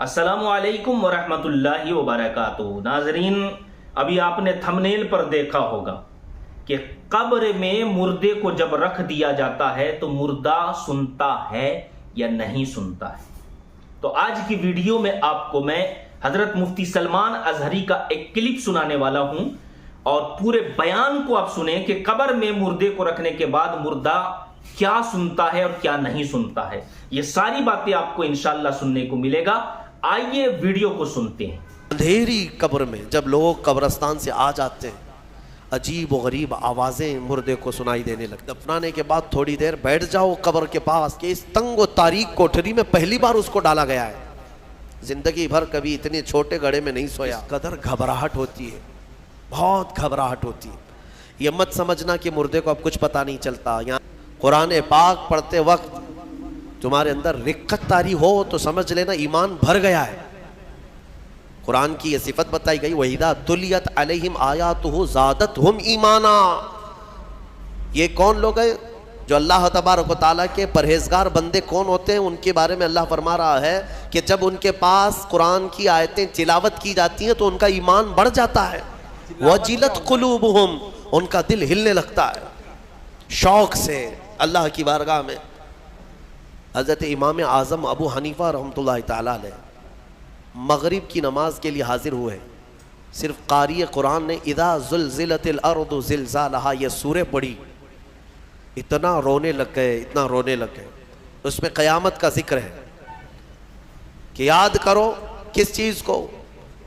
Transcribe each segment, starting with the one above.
السلام علیکم ورحمۃ اللہ وبرکاتہ۔ ناظرین، ابھی آپ نے تھمنیل پر دیکھا ہوگا کہ قبر میں مردے کو جب رکھ دیا جاتا ہے تو مردہ سنتا ہے یا نہیں سنتا ہے۔ تو آج کی ویڈیو میں آپ کو میں حضرت مفتی سلمان ازہری کا ایک کلپ سنانے والا ہوں، اور پورے بیان کو آپ سنیں کہ قبر میں مردے کو رکھنے کے بعد مردہ کیا سنتا ہے اور کیا نہیں سنتا ہے۔ یہ ساری باتیں آپ کو انشاءاللہ سننے کو ملے گا۔ آئیے ویڈیو کو سنتے ہیں۔ اندھیری قبر میں جب لوگ قبرستان سے آ جاتے ہیں، عجیب و غریب آوازیں مردے کو سنائی دینے لگتی۔ دفنانے کے بعد تھوڑی دیر بیٹھ جاؤ قبر کے پاس کہ اس تنگ و تاریک کوٹھری میں پہلی بار اس کو ڈالا گیا ہے، زندگی بھر کبھی اتنے چھوٹے گڑھے میں نہیں سویا۔ قدر گھبراہٹ ہوتی ہے، بہت گھبراہٹ ہوتی ہے۔ یہ مت سمجھنا کہ مردے کو اب کچھ پتہ نہیں چلتا۔ یہاں قرآن پاک پڑھتے وقت تمہارے اندر رقت طاری ہو تو سمجھ لینا ایمان بھر گیا ہے۔ قرآن کی یہ صفت بتائی گئی، وَإِذَا تُلِيَتْ عَلَيْهِمْ آيَاتُهُ زَادَتْهُمْ ایمانا۔ یہ کون لوگ ہیں جو اللہ تبارک و تعالیٰ کے پرہیزگار بندے کون ہوتے ہیں؟ ان کے بارے میں اللہ فرما رہا ہے کہ جب ان کے پاس قرآن کی آیتیں تلاوت کی جاتی ہیں تو ان کا ایمان بڑھ جاتا ہے۔ وَجِلَتْ قُلُوبُهُمْ، ان کا دل ہلنے لگتا ہے شوق سے اللہ کی بارگاہ میں۔ حضرت امام اعظم ابو حنیفہ رحمۃ اللہ تعالیٰ علیہ مغرب کی نماز کے لیے حاضر ہوئے، صرف قاری قرآن نے اذا زلزلت الارض زلزالہا یہ سورہ پڑھی، اتنا رونے لگ گئے، اتنا رونے لگ گئے۔ اس میں قیامت کا ذکر ہے کہ یاد کرو کس چیز کو؟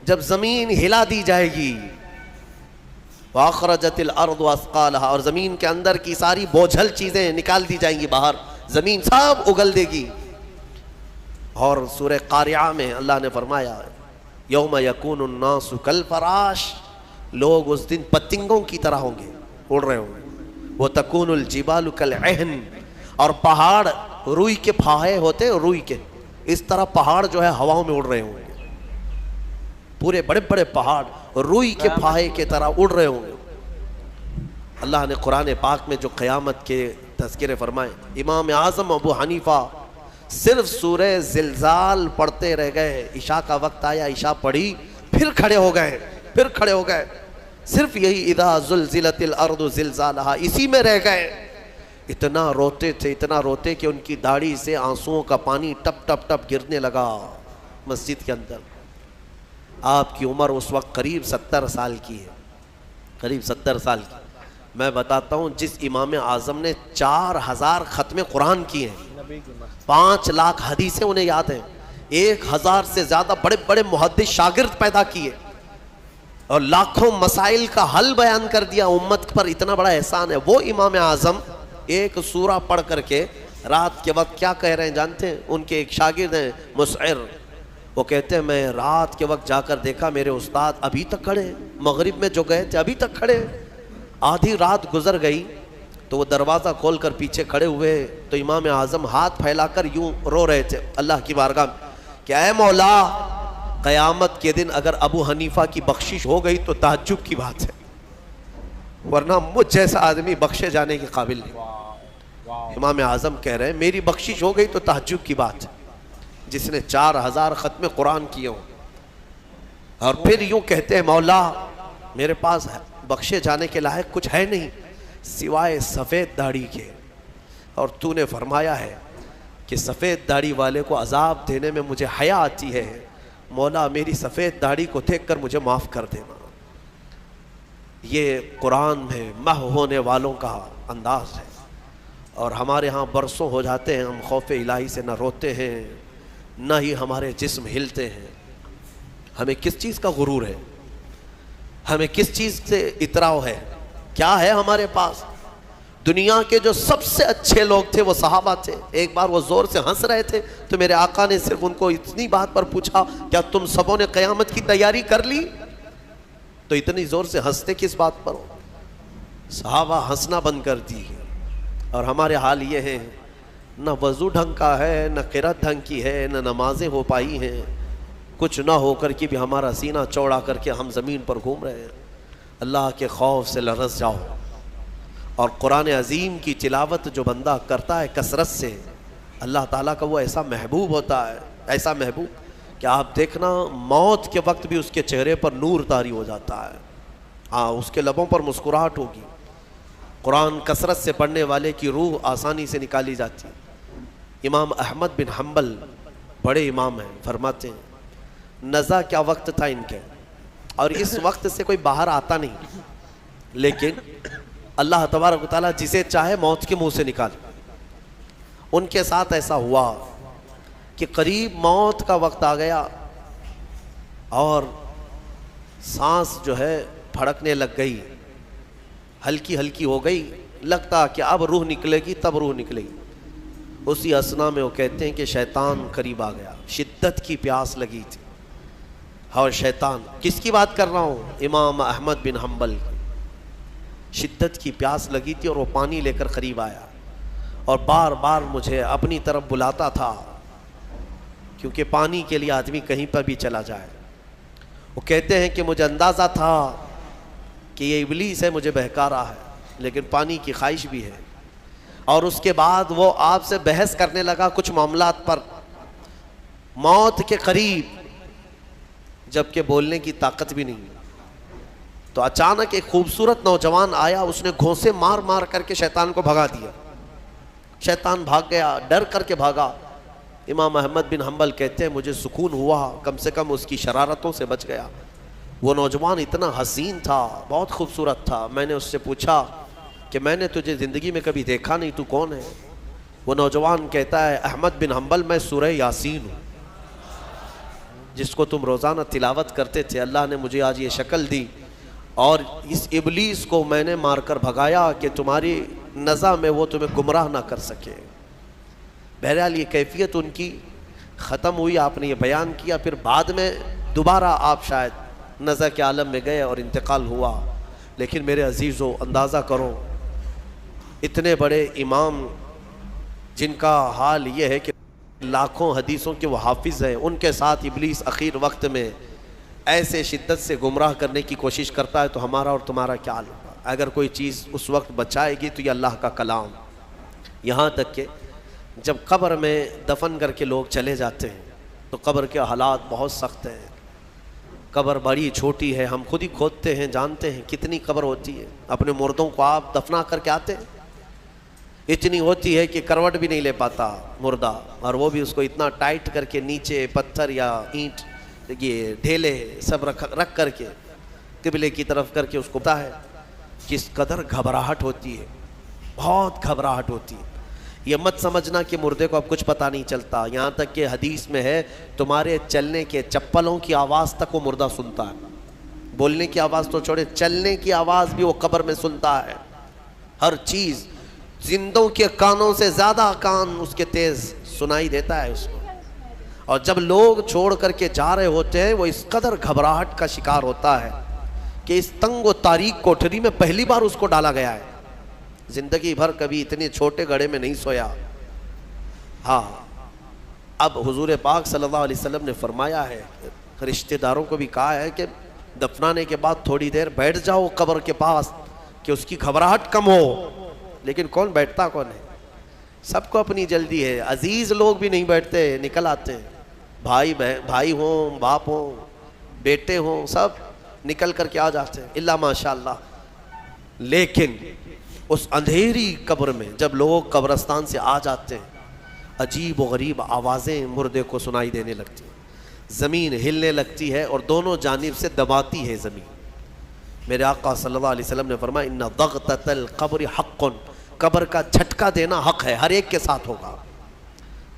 جب زمین ہلا دی جائے گی، وَأَخْرَجَتِ الْأَرْضُ أَثْقَالَهَا، اور زمین کے اندر کی ساری بوجھل چیزیں نکال دی جائیں گی باہر، زمین سب اگل دے گی۔ اور سورہ قاریعہ میں اللہ نے فرمایا یوم یکون الناس کالفراش، لوگ اس دن پتنگوں کی طرح ہوں گے، اڑ رہے ہوں گے۔ وتکون الجبال کالعہن، اور پہاڑ روئی کے پھاہے ہوتے ہیں، روئی کے اس طرح پہاڑ جو ہے ہواؤں میں اڑ رہے ہوں گے، پورے بڑے بڑے پہاڑ روئی کے پھاہے کی طرح اڑ رہے ہوں گے۔ اللہ نے قرآن پاک میں جو قیامت کے تذکرے فرمائے، امام اعظم ابو حنیفہ صرف سورہ زلزال پڑھتے رہ گئے۔ عشاء کا وقت آیا، عشاء پڑھی، پھر کھڑے ہو گئے، صرف یہی اذا زلزلت الارض زلزالہا اسی میں رہ گئے۔ اتنا روتے تھے، اتنا روتے کہ ان کی داڑھی سے آنسوؤں کا پانی ٹپ ٹپ ٹپ گرنے لگا مسجد کے اندر۔ آپ کی عمر اس وقت قریب 70 سال کی ہے، قریب 70 سال کی۔ میں بتاتا ہوں، جس امام اعظم نے 4000 ختم قرآن کیے ہیں، 5 لاکھ حدیثیں انہیں یاد ہیں، 1000 سے زیادہ بڑے بڑے محدث شاگرد پیدا کیے، اور لاکھوں مسائل کا حل بیان کر دیا، امت پر اتنا بڑا احسان ہے۔ وہ امام اعظم ایک سورہ پڑھ کر کے رات کے وقت کیا کہہ رہے ہیں جانتے ہیں؟ ان کے ایک شاگرد ہیں مسعر، وہ کہتے ہیں میں رات کے وقت جا کر دیکھا میرے استاد ابھی تک کھڑے ہیں، مغرب میں جو گئے تھے ابھی تک کھڑے ہیں۔ آدھی رات گزر گئی تو وہ دروازہ کھول کر پیچھے کھڑے ہوئے تو امام اعظم ہاتھ پھیلا کر یوں رو رہے تھے اللہ کی بارگاہ میں کہ اے مولا، قیامت کے دن اگر ابو حنیفہ کی بخشش ہو گئی تو تعجب کی بات ہے، ورنہ مجھ جیسا آدمی بخشے جانے کے قابل نہیں۔ امام اعظم کہہ رہے ہیں میری بخشش ہو گئی تو تعجب کی بات ہے، جس نے 4000 ختم قرآن کیے ہوں، اور پھر یوں کہتے ہیں مولا میرے پاس بخشے جانے کے لائق کچھ ہے نہیں سوائے سفید داڑھی کے، اور تو نے فرمایا ہے کہ سفید داڑھی والے کو عذاب دینے میں مجھے حیا آتی ہے، مولا میری سفید داڑھی کو دیکھ کر مجھے معاف کر دینا۔ یہ قرآن میں محو ہونے والوں کا انداز ہے، اور ہمارے ہاں برسوں ہو جاتے ہیں ہم خوف الہی سے نہ روتے ہیں نہ ہی ہمارے جسم ہلتے ہیں۔ ہمیں کس چیز کا غرور ہے؟ ہمیں کس چیز سے اتراؤ ہے؟ کیا ہے ہمارے پاس؟ دنیا کے جو سب سے اچھے لوگ تھے وہ صحابہ تھے۔ ایک بار وہ زور سے ہنس رہے تھے تو میرے آقا نے صرف ان کو اتنی بات پر پوچھا کیا تم سبوں نے قیامت کی تیاری کر لی؟ تو اتنی زور سے ہنستے کس بات پر ہو؟ صحابہ ہنسنا بند کر دی، اور ہمارے حال یہ ہے نہ وضو ڈھنگ کا ہے، نہ قرات ڈھنگ کی ہے، نہ نمازیں ہو پائی ہیں، کچھ نہ ہو کر کے بھی ہمارا سینہ چوڑا کر کے ہم زمین پر گھوم رہے ہیں۔ اللہ کے خوف سے لرز جاؤ، اور قرآن عظیم کی تلاوت جو بندہ کرتا ہے کثرت سے، اللہ تعالیٰ کا وہ ایسا محبوب ہوتا ہے، ایسا محبوب کہ آپ دیکھنا موت کے وقت بھی اس کے چہرے پر نور طاری ہو جاتا ہے. ہاں اس کے لبوں پر مسکراہٹ ہوگی. قرآن کثرت سے پڑھنے والے کی روح آسانی سے نکالی جاتی ہے. امام احمد بن حنبل بڑے امام ہیں, فرماتے ہیں نزا کیا وقت تھا ان کے, اور اس وقت سے کوئی باہر آتا نہیں, لیکن اللہ تبارک و تعالیٰ جسے چاہے موت کے منہ سے نکالے. ان کے ساتھ ایسا ہوا کہ قریب موت کا وقت آ گیا اور سانس جو ہے پھڑکنے لگ گئی, ہلکی ہلکی ہو گئی, لگتا کہ اب روح نکلے گی, تب روح نکلے گی. اسی اسنا میں وہ کہتے ہیں کہ شیطان قریب آ گیا, شدت کی پیاس لگی تھی. اور شیطان, کس کی بات کر رہا ہوں؟ امام احمد بن حنبل. شدت کی پیاس لگی تھی اور وہ پانی لے کر قریب آیا اور بار بار مجھے اپنی طرف بلاتا تھا, کیونکہ پانی کے لیے آدمی کہیں پر بھی چلا جائے. وہ کہتے ہیں کہ مجھے اندازہ تھا کہ یہ ابلیس ہے, مجھے بہکا رہا ہے, لیکن پانی کی خواہش بھی ہے. اور اس کے بعد وہ آپ سے بحث کرنے لگا کچھ معاملات پر, موت کے قریب, جبکہ بولنے کی طاقت بھی نہیں. تو اچانک ایک خوبصورت نوجوان آیا, اس نے گھونسے مار مار کر کے شیطان کو بھگا دیا. شیطان بھاگ گیا, ڈر کر کے بھاگا. امام احمد بن حنبل کہتے ہیں مجھے سکون ہوا, کم سے کم اس کی شرارتوں سے بچ گیا. وہ نوجوان اتنا حسین تھا, بہت خوبصورت تھا. میں نے اس سے پوچھا کہ میں نے تجھے زندگی میں کبھی دیکھا نہیں, تو کون ہے؟ وہ نوجوان کہتا ہے احمد بن حنبل, میں سورہ یاسین ہوں, جس کو تم روزانہ تلاوت کرتے تھے. اللہ نے مجھے آج یہ شکل دی اور اس ابلیس کو میں نے مار کر بھگایا کہ تمہاری نزا میں وہ تمہیں گمراہ نہ کر سکے. بہرحال یہ کیفیت ان کی ختم ہوئی, آپ نے یہ بیان کیا. پھر بعد میں دوبارہ آپ شاید نزا کے عالم میں گئے اور انتقال ہوا. لیکن میرے عزیزو, اندازہ کرو اتنے بڑے امام جن کا حال یہ ہے کہ لاکھوں حدیثوں کے وہ حافظ ہیں, ان کے ساتھ ابلیس اخیر وقت میں ایسے شدت سے گمراہ کرنے کی کوشش کرتا ہے, تو ہمارا اور تمہارا کیا حال ہوگا؟ اگر کوئی چیز اس وقت بچائے گی تو یہ اللہ کا کلام. یہاں تک کہ جب قبر میں دفن کر کے لوگ چلے جاتے ہیں تو قبر کے حالات بہت سخت ہیں. قبر بڑی چھوٹی ہے, ہم خود ہی کھودتے ہیں, جانتے ہیں کتنی قبر ہوتی ہے. اپنے مردوں کو آپ دفنا کر کے آتے ہیں, اتنی ہوتی ہے کہ کروٹ بھی نہیں لے پاتا مردہ, اور وہ بھی اس کو اتنا ٹائٹ کر کے نیچے پتھر یا اینٹ, یہ ڈھیلے سب رکھ کر کے قبلے کی طرف کر کے اس کو پتا ہے کس قدر گھبراہٹ ہوتی ہے, بہت گھبراہٹ ہوتی ہے. یہ مت سمجھنا کہ مردے کو اب کچھ پتہ نہیں چلتا. یہاں تک کہ حدیث میں ہے تمہارے چلنے کے چپلوں کی آواز تک وہ مردہ سنتا ہے. بولنے کی آواز تو چھوڑے, چلنے کی آواز بھی وہ قبر میں سنتا ہے. ہر چیز زندوں کے کانوں سے زیادہ کان اس کے تیز سنائی دیتا ہے اس کو. اور جب لوگ چھوڑ کر کے جا رہے ہوتے ہیں وہ اس قدر گھبراہٹ کا شکار ہوتا ہے کہ اس تنگ و تاریک کوٹھری میں پہلی بار اس کو ڈالا گیا ہے. زندگی بھر کبھی اتنے چھوٹے گڑھے میں نہیں سویا. ہاں, اب حضور پاک صلی اللہ علیہ وسلم نے فرمایا ہے, رشتہ داروں کو بھی کہا ہے کہ دفنانے کے بعد تھوڑی دیر بیٹھ جاؤ قبر کے پاس کہ اس کی گھبراہٹ کم ہو. لیکن کون بیٹھتا کون ہے؟ سب کو اپنی جلدی ہے. عزیز لوگ بھی نہیں بیٹھتے, نکل آتے ہیں. بھائی ہوں, باپ ہوں, بیٹے ہوں, سب نکل کر کے آ جاتے ہیں اللہ ماشاء اللہ. لیکن اس اندھیری قبر میں جب لوگ قبرستان سے آ جاتے ہیں, عجیب و غریب آوازیں مردے کو سنائی دینے لگتی ہیں. زمین ہلنے لگتی ہے اور دونوں جانب سے دباتی ہے زمین. میرے آقا صلی اللہ علیہ وسلم نے فرمایا ان ضغطۃ القبر حق, قبر کا جھٹکا دینا حق ہے, ہر ایک کے ساتھ ہوگا.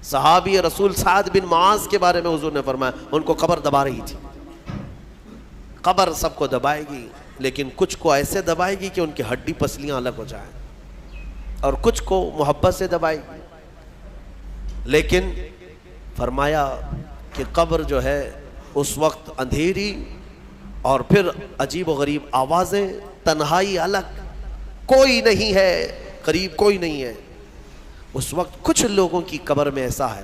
صحابی رسول سعد بن معاذ کے بارے میں حضور نے فرمایا ان کو قبر دبا رہی تھی. قبر سب کو دبائے گی, لیکن کچھ کو ایسے دبائے گی کہ ان کی ہڈی پسلیاں الگ ہو جائیں, اور کچھ کو محبت سے دبائے گی. لیکن فرمایا کہ قبر جو ہے اس وقت اندھیری اور پھر عجیب و غریب آوازیں, تنہائی الگ, کوئی نہیں ہے قریب, کوئی نہیں ہے. اس وقت کچھ لوگوں کی قبر میں ایسا ہے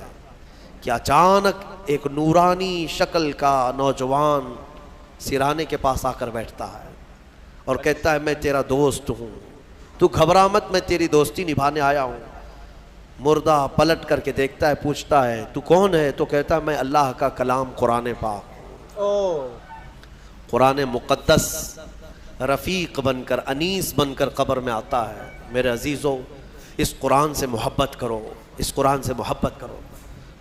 کہ اچانک ایک نورانی شکل کا نوجوان سرانے کے پاس آ کر بیٹھتا ہے اور کہتا ہے میں تیرا دوست ہوں, تو گھبرا مت, میں تیری دوستی نبھانے آیا ہوں. مردہ پلٹ کر کے دیکھتا ہے, پوچھتا ہے تو کون ہے؟ تو کہتا ہے میں اللہ کا کلام قرآن پاک. قرآن مقدس رفیق بن کر, انیس بن کر قبر میں آتا ہے. میرے عزیزوں, اس قرآن سے محبت کرو, اس قرآن سے محبت کرو.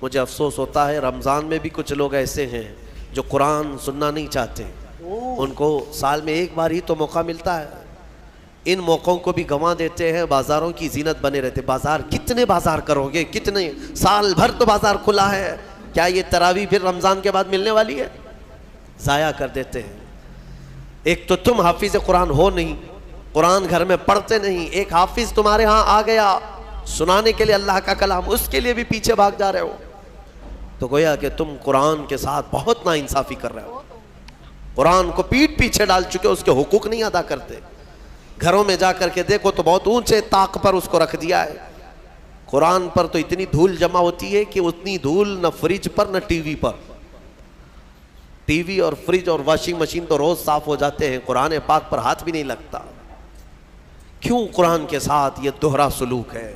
مجھے افسوس ہوتا ہے رمضان میں بھی کچھ لوگ ایسے ہیں جو قرآن سننا نہیں چاہتے. ان کو سال میں ایک بار ہی تو موقع ملتا ہے, ان موقعوں کو بھی گنوا دیتے ہیں. بازاروں کی زینت بنے رہتے. بازار کتنے بازار کرو گے, کتنے, سال بھر تو بازار کھلا ہے. کیا یہ تراویح پھر رمضان کے بعد ملنے والی ہے؟ ضائع کر دیتے ہیں. ایک تو تم حافظ قرآن ہو نہیں, قرآن گھر میں پڑھتے نہیں. ایک حافظ تمہارے ہاں آ گیا سنانے کے لیے اللہ کا کلام, اس کے لیے بھی پیچھے بھاگ جا رہے ہو. تو گویا کہ تم قرآن کے ساتھ بہت ناانصافی کر رہے ہو. قرآن کو پیٹھ پیچھے ڈال چکے, اس کے حقوق نہیں ادا کرتے. گھروں میں جا کر کے دیکھو تو بہت اونچے طاق پر اس کو رکھ دیا ہے. قرآن پر تو اتنی دھول جمع ہوتی ہے کہ اتنی دھول نہ فریج پر نہ ٹی وی پر. ٹی وی اور فریج اور واشنگ مشین تو روز صاف ہو جاتے ہیں, قرآن پاک پر ہاتھ بھی نہیں لگتا. کیوں؟ قرآن کے ساتھ یہ دوہرا سلوک ہے.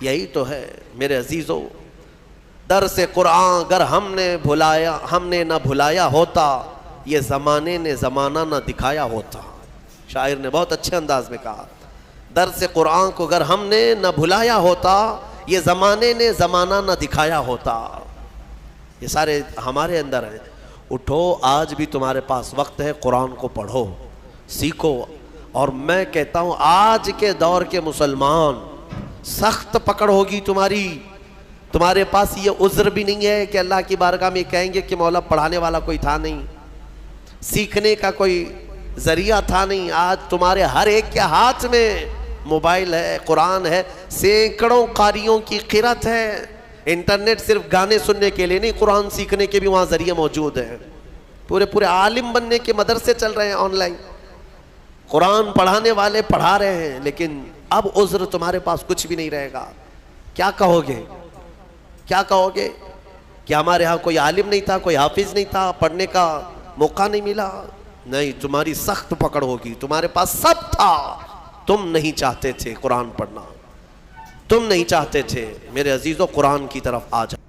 یہی تو ہے میرے عزیزوں. درس قرآن اگر ہم نے نہ بھلایا ہوتا, یہ زمانے نے زمانہ نہ دکھایا ہوتا. شاعر نے بہت اچھے انداز میں کہا, درس قرآن کو اگر ہم نے نہ بھلایا ہوتا, یہ زمانے نے زمانہ نہ دکھایا ہوتا. یہ سارے ہمارے اندر ہیں. اٹھو, آج بھی تمہارے پاس وقت ہے, قرآن کو پڑھو, سیکھو. اور میں کہتا ہوں آج کے دور کے مسلمان, سخت پکڑ ہوگی تمہاری. تمہارے پاس یہ عذر بھی نہیں ہے کہ اللہ کی بارگاہ میں کہیں گے کہ مولا پڑھانے والا کوئی تھا نہیں, سیکھنے کا کوئی ذریعہ تھا نہیں. آج تمہارے ہر ایک کے ہاتھ میں موبائل ہے, قرآن ہے, سینکڑوں قاریوں کی قرت ہے. انٹرنیٹ صرف گانے سننے کے لیے نہیں, قرآن سیکھنے کے بھی وہاں ذریعے موجود ہیں. پورے عالم بننے کے مدرسے چل رہے ہیں آن لائن. قرآن پڑھانے والے پڑھا رہے ہیں, لیکن اب عذر تمہارے پاس کچھ بھی نہیں رہے گا. کیا کہو گے؟ کیا کہو گے کہ ہمارے ہاں کوئی عالم نہیں تھا, کوئی حافظ نہیں تھا, پڑھنے کا موقع نہیں ملا؟ نہیں, تمہاری سخت پکڑ ہوگی. تمہارے پاس سب تھا, تم نہیں چاہتے تھے قرآن پڑھنا, تم نہیں چاہتے تھے. میرے عزیزوں, قرآن کی طرف آ جاؤ.